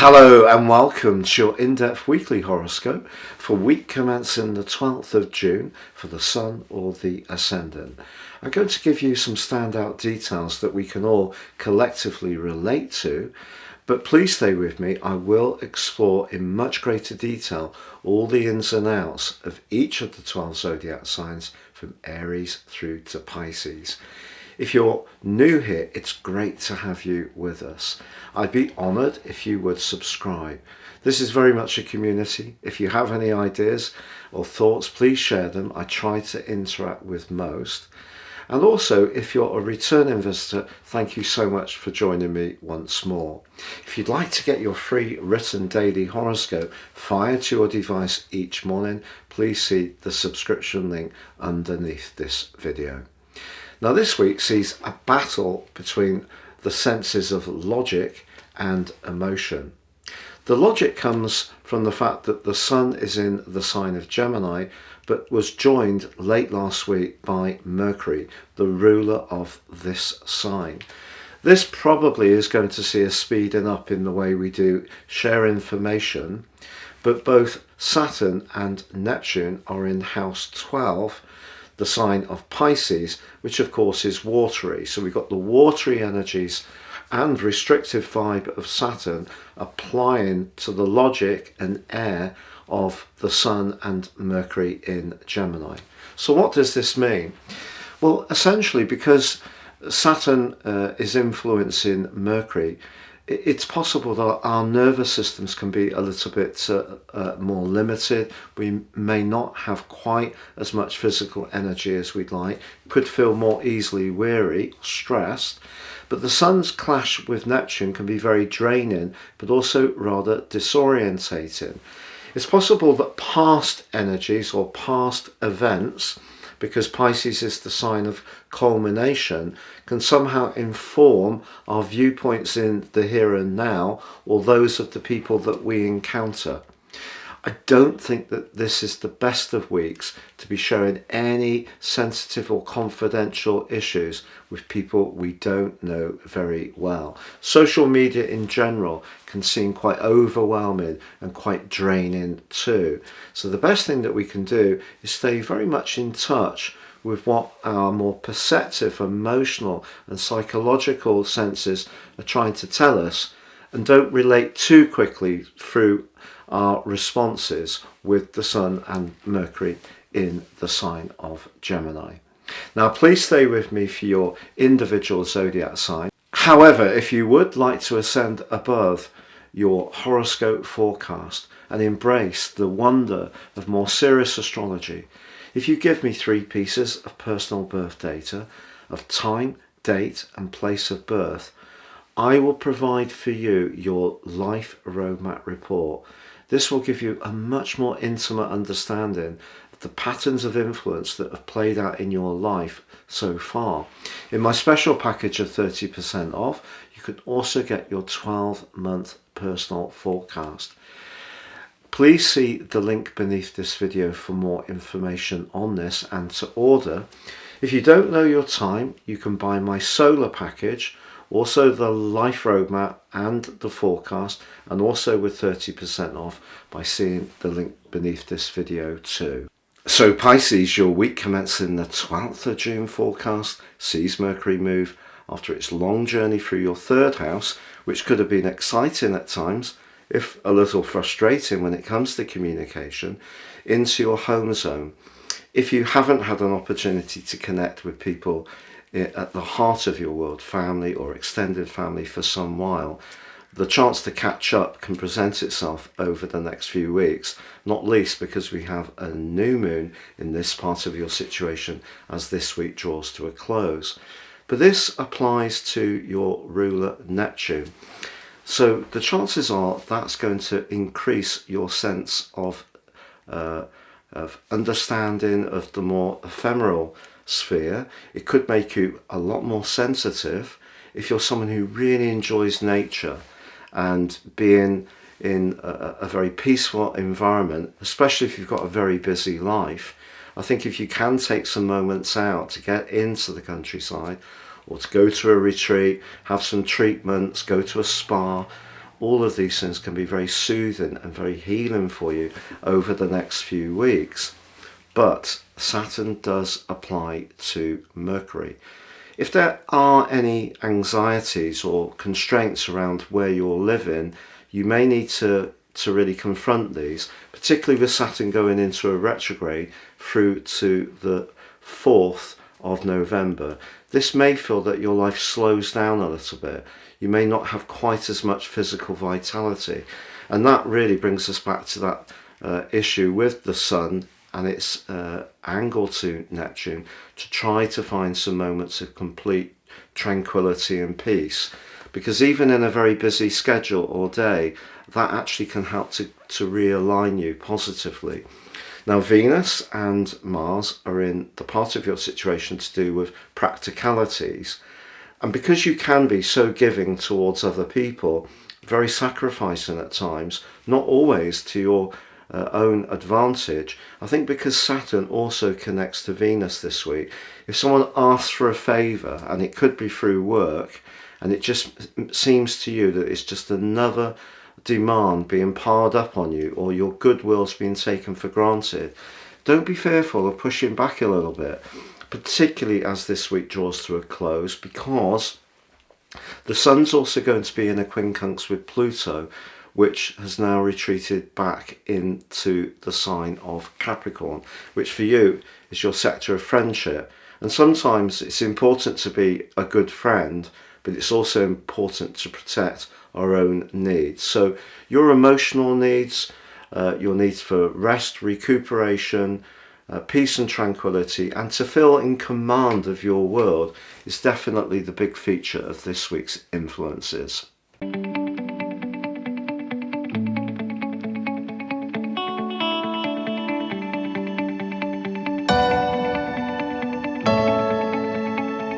Hello and welcome to your in-depth weekly horoscope for week commencing the 12th of June for the Sun or the Ascendant. I'm going to give you some standout details that we can all collectively relate to, but please stay with me. I will explore in much greater detail all the ins and outs of each of the 12 zodiac signs from Aries through to Pisces. If you're new here, it's great to have you with us. I'd be honoured if you would subscribe. This is very much a community. If you have any ideas or thoughts, please share them. I try to interact with most. And also, if you're a returning visitor, thank you so much for joining me once more. If you'd like to get your free written daily horoscope fired to your device each morning, please see the subscription link underneath this video. Now this week sees a battle between the senses of logic and emotion. The logic comes from the fact that the Sun is in the sign of Gemini, but was joined late last week by Mercury, the ruler of this sign. This probably is going to see a speeding up in the way we do share information, but both Saturn and Neptune are in house 12, the sign of Pisces, which of course is watery. So we've got the watery energies and restrictive vibe of Saturn applying to the logic and air of the Sun and Mercury in Gemini. So what does this mean? Well, essentially, because Saturn is influencing Mercury, it's possible that our nervous systems can be a little bit more limited. We may not have quite as much physical energy as we'd like, could feel more easily weary, stressed. But the Sun's clash with Neptune can be very draining, but also rather disorientating. It's possible that past energies or past events, because Pisces is the sign of culmination, can somehow inform our viewpoints in the here and now, or those of the people that we encounter. I don't think that this is the best of weeks to be sharing any sensitive or confidential issues with people we don't know very well. Social media in general can seem quite overwhelming and quite draining too. So the best thing that we can do is stay very much in touch with what our more perceptive, emotional and psychological senses are trying to tell us, and don't relate too quickly through our responses with the Sun and Mercury in the sign of Gemini. Now please stay with me for your individual zodiac sign. However, if you would like to ascend above your horoscope forecast and embrace the wonder of more serious astrology, if you give me 3 pieces of personal birth data of time, date and place of birth, I will provide for you your life roadmap report. This will give you a much more intimate understanding of the patterns of influence that have played out in your life so far. In my special package of 30% off, you can also get your 12-month personal forecast. Please see the link beneath this video for more information on this and to order. If you don't know your time, you can buy my solar package, also the life roadmap and the forecast, and also with 30% off by seeing the link beneath this video too. So Pisces, your week commencing the 12th of June forecast sees Mercury move after its long journey through your 3rd house, which could have been exciting at times, if a little frustrating when it comes to communication, into your home zone. If you haven't had an opportunity to connect with people at the heart of your world, family or extended family, for some while, the chance to catch up can present itself over the next few weeks, not least because we have a new moon in this part of your situation as this week draws to a close. But this applies to your ruler Neptune. So the chances are that's going to increase your sense of understanding of the more ephemeral sphere. It could make you a lot more sensitive if you're someone who really enjoys nature and being in a very peaceful environment, especially if you've got a very busy life. I think if you can take some moments out to get into the countryside, or to go to a retreat, have some treatments, go to a spa, all of these things can be very soothing and very healing for you over the next few weeks. But Saturn does apply to Mercury. If there are any anxieties or constraints around where you're living, you may need to really confront these, particularly with Saturn going into a retrograde through to the 4th of November. This may feel that your life slows down a little bit. You may not have quite as much physical vitality. And that really brings us back to that issue with the Sun and its angle to Neptune, to try to find some moments of complete tranquility and peace. Because even in a very busy schedule or day, that actually can help to realign you positively. Now, Venus and Mars are in the part of your situation to do with practicalities. And because you can be so giving towards other people, very sacrificing at times, not always to your own advantage, I think because Saturn also connects to Venus this week, if someone asks for a favour, and it could be through work, and it just seems to you that it's just another demand being piled up on you, or your goodwill's being taken for granted, don't be fearful of pushing back a little bit, particularly as this week draws to a close, because the Sun's also going to be in a quincunx with Pluto, which has now retreated back into the sign of Capricorn, which for you is your sector of friendship. And sometimes it's important to be a good friend, but it's also important to protect our own needs. So your emotional needs, your needs for rest, recuperation, peace and tranquility, and to feel in command of your world is definitely the big feature of this week's influences.